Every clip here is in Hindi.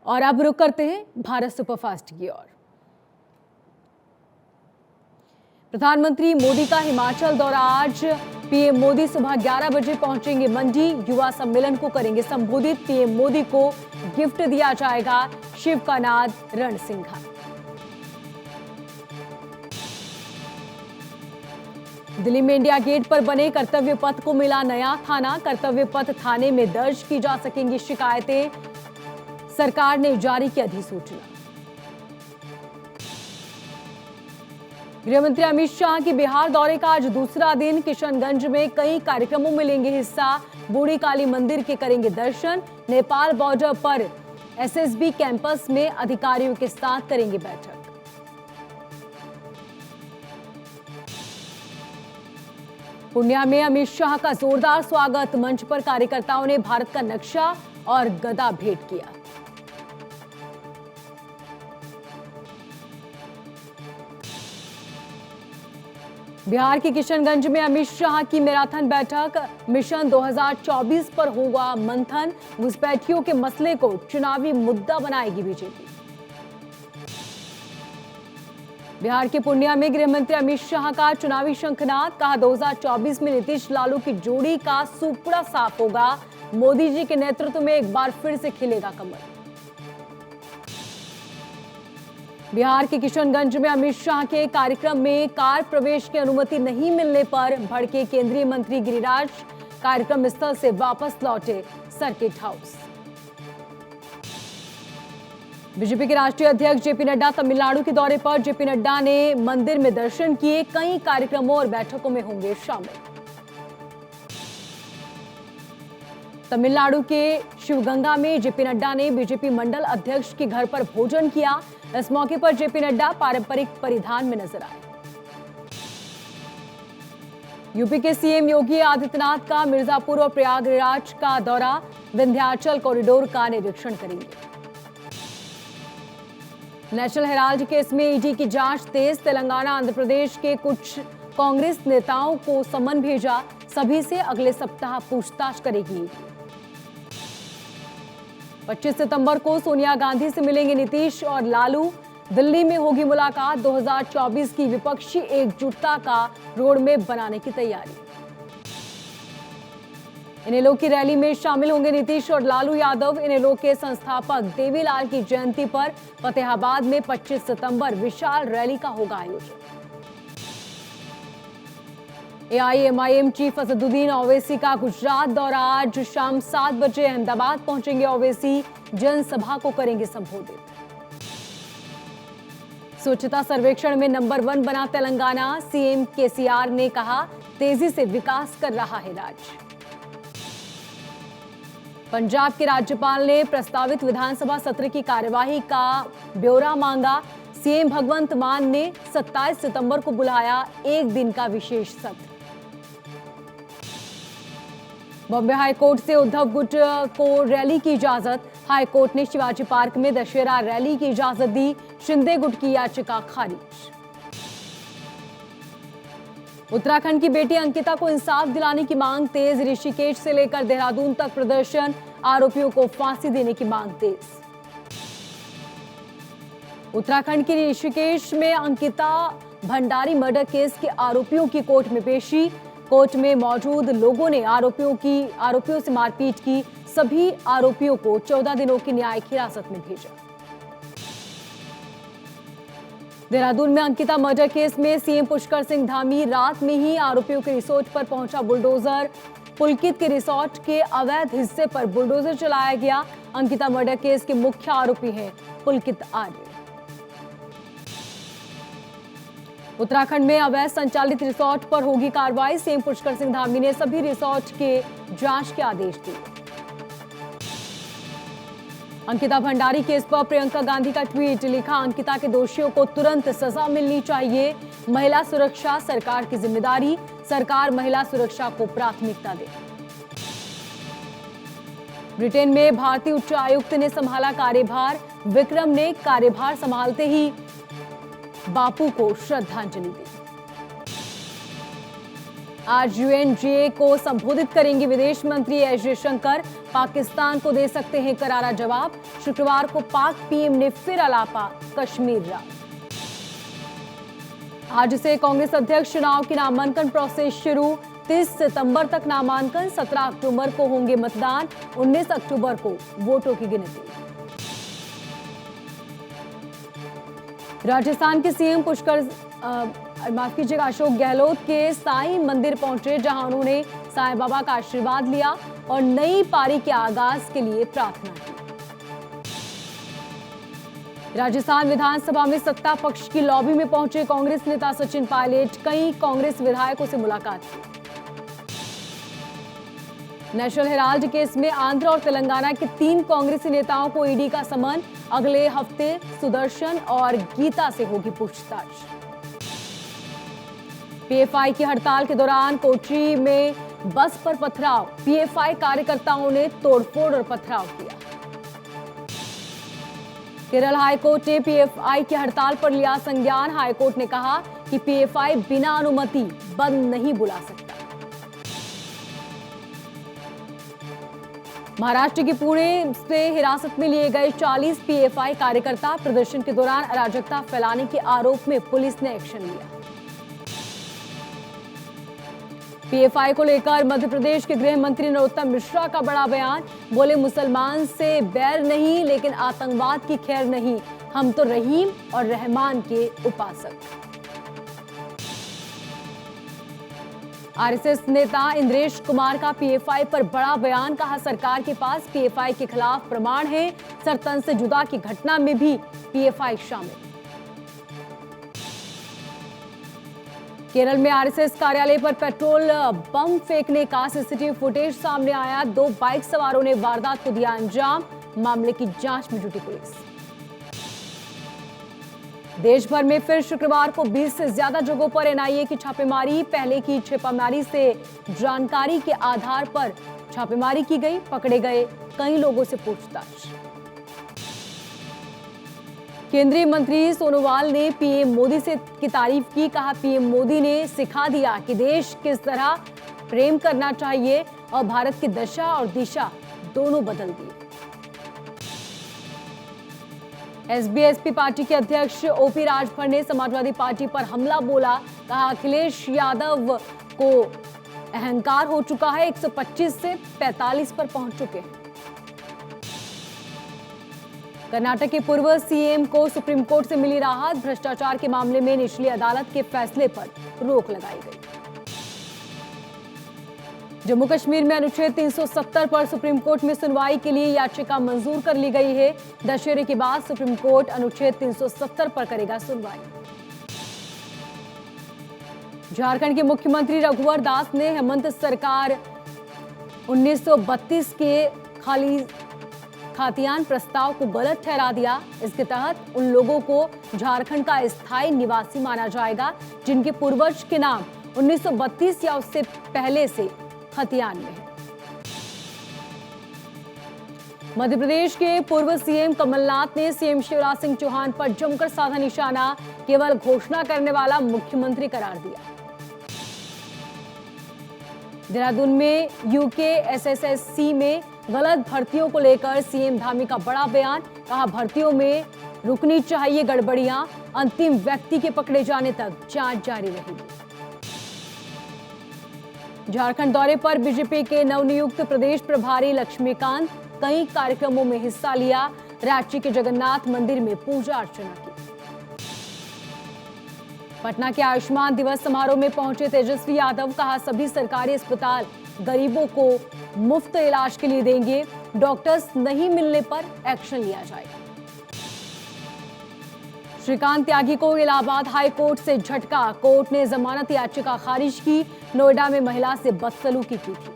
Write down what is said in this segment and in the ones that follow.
और अब रुक करते हैं भारत सुपरफास्ट की ओर। प्रधानमंत्री मोदी का हिमाचल दौरा। आज पीएम मोदी सुबह 11 बजे पहुंचेंगे मंडी। युवा सम्मेलन को करेंगे संबोधित। पीएम मोदी को गिफ्ट दिया जाएगा शिव का नाद रणसिंघा। दिल्ली में इंडिया गेट पर बने कर्तव्य पथ को मिला नया थाना। कर्तव्य पथ थाने में दर्ज की जा सकेंगी शिकायतें। सरकार ने जारी की अधिसूचना। गृहमंत्री अमित शाह की बिहार दौरे का आज दूसरा दिन। किशनगंज में कई कार्यक्रमों में लेंगे हिस्सा। बूढ़ी काली मंदिर के करेंगे दर्शन। नेपाल बॉर्डर पर एसएसबी कैंपस में अधिकारियों के साथ करेंगे बैठक। पूर्णिया में अमित शाह का जोरदार स्वागत। मंच पर कार्यकर्ताओं ने भारत का नक्शा और गदा भेंट किया। बिहार के किशनगंज में अमित शाह की मैराथन बैठक। मिशन 2024 पर होगा मंथन। घुसपैठियों के मसले को चुनावी मुद्दा बनाएगी बीजेपी। बिहार के पूर्णिया में गृहमंत्री अमित शाह का चुनावी शंखनाद। कहा 2024 में नीतीश लालू की जोड़ी का सूपड़ा साफ होगा। मोदी जी के नेतृत्व में एक बार फिर से खिलेगा कमल। बिहार के किशनगंज में अमित शाह के कार्यक्रम में कार प्रवेश की अनुमति नहीं मिलने पर भड़के केंद्रीय मंत्री गिरिराज। कार्यक्रम स्थल से वापस लौटे सर्किट हाउस। बीजेपी के राष्ट्रीय अध्यक्ष जेपी नड्डा तमिलनाडु के दौरे पर। जेपी नड्डा ने मंदिर में दर्शन किए। कई कार्यक्रमों और बैठकों में होंगे शामिल। तमिलनाडु के शिवगंगा में जेपी नड्डा ने बीजेपी मंडल अध्यक्ष के घर पर भोजन किया। इस मौके पर जेपी नड्डा पारंपरिक परिधान में नजर आए। यूपी के सीएम योगी आदित्यनाथ का मिर्जापुर और प्रयागराज का दौरा। विंध्याचल कॉरिडोर का निरीक्षण करेंगे। नेशनल हेराल्ड केस में ईडी की जांच तेज। तेलंगाना आंध्र प्रदेश के कुछ कांग्रेस नेताओं को समन भेजा। सभी से अगले सप्ताह पूछताछ करेगी। 25 सितंबर को सोनिया गांधी से मिलेंगे नीतीश और लालू। दिल्ली में होगी मुलाकात। 2024 की विपक्षी एकजुटता का रोडमैप बनाने की तैयारी। इनेलो की रैली में शामिल होंगे नीतीश और लालू यादव। इनेलो के संस्थापक देवीलाल की जयंती पर फतेहाबाद में 25 सितंबर विशाल रैली का होगा आयोजन। एआईएमआईएम चीफ असदुद्दीन ओवैसी का गुजरात दौरा। आज शाम 7 बजे अहमदाबाद पहुंचेंगे ओवैसी। जनसभा को करेंगे संबोधित। स्वच्छता सर्वेक्षण में नंबर 1 बना तेलंगाना। सीएम केसीआर ने कहा तेजी से विकास कर रहा है राज्य। पंजाब के राज्यपाल ने प्रस्तावित विधानसभा सत्र की कार्यवाही का ब्यौरा मांगा। सीएम भगवंत मान ने 27 सितंबर को बुलाया एक दिन का विशेष सत्र। बॉम्बे हाईकोर्ट से उद्धव गुट को रैली की इजाजत। हाईकोर्ट ने शिवाजी पार्क में दशहरा रैली की इजाजत दी। शिंदे गुट की याचिका खारिज। उत्तराखंड की बेटी अंकिता को इंसाफ दिलाने की मांग तेज। ऋषिकेश से लेकर देहरादून तक प्रदर्शन। आरोपियों को फांसी देने की मांग तेज। उत्तराखंड के ऋषिकेश में अंकिता भंडारी मर्डर केस के आरोपियों की कोर्ट में पेशी। कोर्ट में मौजूद लोगों ने आरोपियों से मारपीट की। सभी आरोपियों को 14 दिनों की न्यायिक हिरासत में भेजा। देहरादून में अंकिता मर्डर केस में सीएम पुष्कर सिंह धामी। रात में ही आरोपियों के रिसोर्ट पर पहुंचा बुलडोजर। पुलकित के रिसोर्ट के अवैध हिस्से पर बुलडोजर चलाया गया। अंकिता मर्डर केस के मुख्य आरोपी हैं पुलकित आर्य। उत्तराखंड में अवैध संचालित रिसोर्ट पर होगी कार्रवाई। सीएम पुष्कर सिंह धामी ने सभी रिसोर्ट के जांच के आदेश दिए। अंकिता भंडारी केस पर प्रियंका गांधी का ट्वीट। लिखा अंकिता के दोषियों को तुरंत सजा मिलनी चाहिए। महिला सुरक्षा सरकार की जिम्मेदारी। सरकार महिला सुरक्षा को प्राथमिकता दे। ब्रिटेन में भारतीय उच्च आयुक्त ने संभाला कार्यभार। विक्रम ने कार्यभार संभालते ही बापू को श्रद्धांजलि दी। आज यूएनजीए को संबोधित करेंगे विदेश मंत्री एस जयशंकर। पाकिस्तान को दे सकते हैं करारा जवाब। शुक्रवार को पाक पीएम ने फिर अलापा कश्मीर राज। आज से कांग्रेस अध्यक्ष चुनाव की नामांकन प्रोसेस शुरू। 30 सितंबर तक नामांकन, 17 अक्टूबर को होंगे मतदान, 19 अक्टूबर को वोटों की गिनती। राजस्थान के सीएम अशोक गहलोत के साईं मंदिर पहुंचे, जहां उन्होंने साईं बाबा का आशीर्वाद लिया और नई पारी के आगाज के लिए प्रार्थना की। राजस्थान विधानसभा में सत्ता पक्ष की लॉबी में पहुंचे कांग्रेस नेता सचिन पायलट, कई कांग्रेस विधायकों से मुलाकात की। नेशनल हेराल्ड केस में आंध्र और तेलंगाना के 3 कांग्रेसी नेताओं को ईडी का समन, अगले हफ्ते सुदर्शन और गीता से होगी पूछताछ। पीएफआई की हड़ताल के दौरान कोच्चि में बस पर पथराव, पीएफआई कार्यकर्ताओं ने तोड़फोड़ और पथराव किया। केरल हाईकोर्ट ने पीएफआई की हड़ताल पर लिया संज्ञान, हाईकोर्ट ने कहा कि पीएफआई बिना अनुमति बंद नहीं बुला सकता। महाराष्ट्र के पुणे से हिरासत में लिए गए 40 पीएफआई कार्यकर्ता, प्रदर्शन के दौरान अराजकता फैलाने के आरोप में पुलिस ने एक्शन लिया। पीएफआई को लेकर मध्य प्रदेश के गृह मंत्री नरोत्तम मिश्रा का बड़ा बयान, बोले मुसलमान से बैर नहीं लेकिन आतंकवाद की खैर नहीं, हम तो रहीम और रहमान के उपासक। आरएसएस नेता इंद्रेश कुमार का पीएफआई पर बड़ा बयान, कहा सरकार के पास पीएफआई के खिलाफ प्रमाण है, सरतन से जुदा की घटना में भी पीएफआई शामिल। केरल में आरएसएस कार्यालय पर पेट्रोल बम फेंकने का सीसीटीवी फुटेज सामने आया, 2 बाइक सवारों ने वारदात को दिया अंजाम, मामले की जांच में जुटी पुलिस। देश भर में फिर शुक्रवार को 20 से ज्यादा जगहों पर एनआईए की छापेमारी, पहले की छापेमारी से जानकारी के आधार पर छापेमारी की गई, पकड़े गए कई लोगों से पूछताछ। केंद्रीय मंत्री सोनोवाल ने पीएम मोदी से की तारीफ की, कहा पीएम मोदी ने सिखा दिया कि देश किस तरह प्रेम करना चाहिए और भारत की दशा और दिशा दोनों बदल दी। एसबीएसपी पार्टी के अध्यक्ष ओपी राजभर ने समाजवादी पार्टी पर हमला बोला, कहा अखिलेश यादव को अहंकार हो चुका है, 125 से 45 पर पहुंच चुके हैं। कर्नाटक के पूर्व सीएम को सुप्रीम कोर्ट से मिली राहत, भ्रष्टाचार के मामले में निचली अदालत के फैसले पर रोक लगाई गई। जम्मू कश्मीर में अनुच्छेद 370 पर सुप्रीम कोर्ट में सुनवाई के लिए याचिका मंजूर कर ली गई है, दशहरे के बाद सुप्रीम कोर्ट अनुच्छेद 370 पर करेगा सुनवाई। झारखंड के मुख्यमंत्री रघुवर दास ने हेमंत सरकार 1932 के खातियान प्रस्ताव को गलत ठहरा दिया। इसके तहत उन लोगों को झारखंड का स्थायी निवासी माना जाएगा जिनके पूर्वज के नाम 1932 या उससे पहले से खतियान में है। मध्य प्रदेश के पूर्व सीएम कमलनाथ ने सीएम शिवराज सिंह चौहान पर जमकर साधा निशाना, केवल घोषणा करने वाला मुख्यमंत्री करार दिया। देहरादून में यूके एसएससी में गलत भर्तियों को लेकर सीएम धामी का बड़ा बयान, कहा भर्तियों में रुकनी चाहिए गड़बड़ियां, अंतिम व्यक्ति के पकड़े जाने तक जांच जारी रहेगी। झारखंड दौरे पर बीजेपी के नवनियुक्त प्रदेश प्रभारी लक्ष्मीकांत कई कार्यक्रमों में हिस्सा लिया, रांची के जगन्नाथ मंदिर में पूजा अर्चना की। पटना के आयुष्मान दिवस समारोह में पहुंचे तेजस्वी यादव, कहा सभी सरकारी अस्पताल गरीबों को मुफ्त इलाज के लिए देंगे, डॉक्टर्स नहीं मिलने पर एक्शन लिया जाएगा। श्रीकांत त्यागी को इलाहाबाद हाई कोर्ट से झटका, कोर्ट ने जमानत याचिका खारिज की, नोएडा में महिला से बदसलूकी की थी।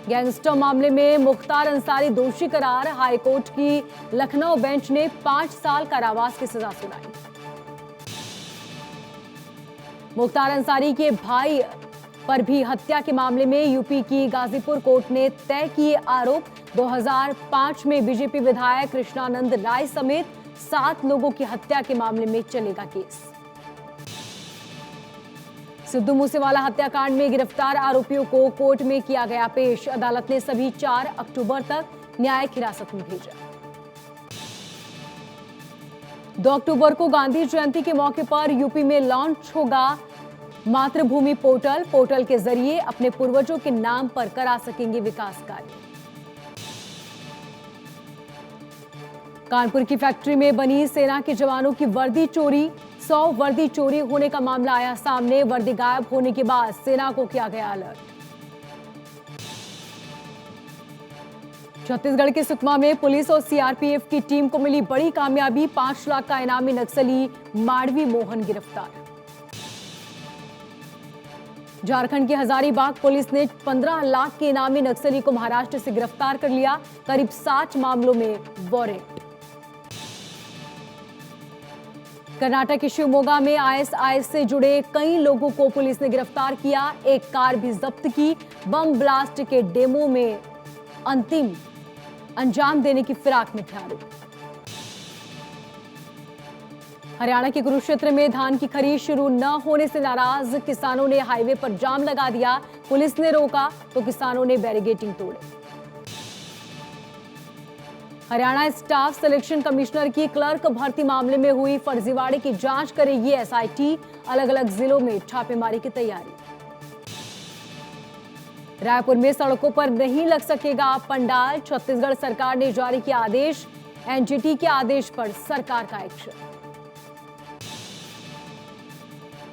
गैंगस्टर मामले में मुख्तार अंसारी दोषी करार, हाई कोर्ट की लखनऊ बेंच ने 5 साल कारावास की सजा सुनाई। मुख्तार अंसारी के भाई पर भी हत्या के मामले में यूपी की गाजीपुर कोर्ट ने तय किए आरोप, 2005 में बीजेपी विधायक कृष्णानंद राय समेत 7 लोगों की हत्या के मामले में चलेगा केस। सिद्धू मूसेवाला हत्याकांड में गिरफ्तार आरोपियों को कोर्ट में किया गया पेश। अदालत ने सभी 4 अक्टूबर तक न्यायिक हिरासत में भेजा। 2 अक्टूबर को गांधी जयंती के मौके पर यूपी में लॉन्च होगा मातृभूमि पोर्टल। पोर्टल के जरिए अपने पूर्वजों के नाम पर करा सकेंगे विकास कार्य। कानपुर की फैक्ट्री में बनी सेना के जवानों की वर्दी चोरी। 100 वर्दी चोरी होने का मामला आया सामने। वर्दी गायब होने के बाद सेना को किया गया अलर्ट। छत्तीसगढ़ के सुकमा में पुलिस और सीआरपीएफ की टीम को मिली बड़ी कामयाबी। 5 लाख का इनामी नक्सली माड़वी मोहन गिरफ्तार। झारखंड की हजारीबाग पुलिस ने 15 लाख के इनामी नक्सली को महाराष्ट्र से गिरफ्तार कर लिया। करीब 60 मामलों में वारंट। कर्नाटक के शिवमोगा में आईएसआईएस से जुड़े कई लोगों को पुलिस ने गिरफ्तार किया। एक कार भी जब्त की। बम ब्लास्ट के डेमो में अंतिम अंजाम देने की फिराक में थे आरोपी। हरियाणा के कुरुक्षेत्र में धान की खरीद शुरू न होने से नाराज किसानों ने हाईवे पर जाम लगा दिया। पुलिस ने रोका तो किसानों ने बैरिकेडिंग तोड़े। हरियाणा स्टाफ सिलेक्शन कमिश्नर की क्लर्क भर्ती मामले में हुई फर्जीवाड़े की जांच करेगी एसआईटी। अलग अलग जिलों में छापेमारी की तैयारी। रायपुर में सड़कों पर नहीं लग सकेगा पंडाल। छत्तीसगढ़ सरकार ने जारी किया आदेश। एनजीटी के आदेश पर सरकार का एक्शन।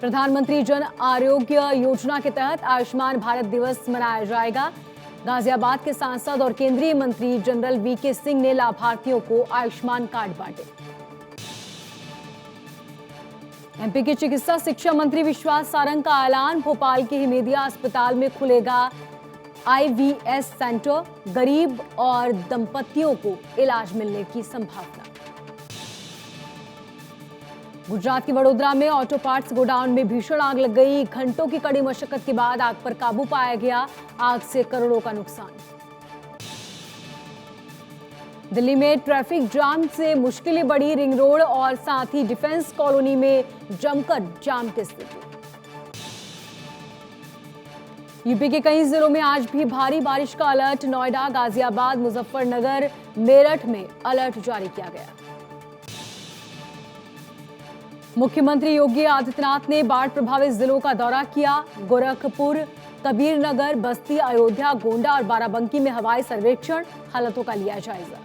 प्रधानमंत्री जन आरोग्य योजना के तहत आयुष्मान भारत दिवस मनाया जाएगा। गाजियाबाद के सांसद और केंद्रीय मंत्री जनरल वीके सिंह ने लाभार्थियों को आयुष्मान कार्ड बांटे। एमपी के चिकित्सा शिक्षा मंत्री विश्वास सारंग का ऐलान। भोपाल के हिमेदिया अस्पताल में खुलेगा आईवीएस सेंटर। गरीब और दंपतियों को इलाज मिलने की संभावना। गुजरात के वडोदरा में ऑटो पार्ट्स गोडाउन में भीषण आग लग गई। घंटों की कड़ी मशक्कत के बाद आग पर काबू पाया गया। आग से करोड़ों का नुकसान। दिल्ली में ट्रैफिक जाम से मुश्किलें बढ़ी। रिंग रोड और साथ ही डिफेंस कॉलोनी में जमकर जाम की स्थिति। यूपी के कई जिलों में आज भी भारी बारिश का अलर्ट। नोएडा, गाजियाबाद, मुजफ्फरनगर, मेरठ में अलर्ट जारी किया गया। मुख्यमंत्री योगी आदित्यनाथ ने बाढ़ प्रभावित जिलों का दौरा किया। गोरखपुर, कबीरनगर, बस्ती, अयोध्या, गोंडा और बाराबंकी में हवाई सर्वेक्षण। हालातों का लिया जायजा।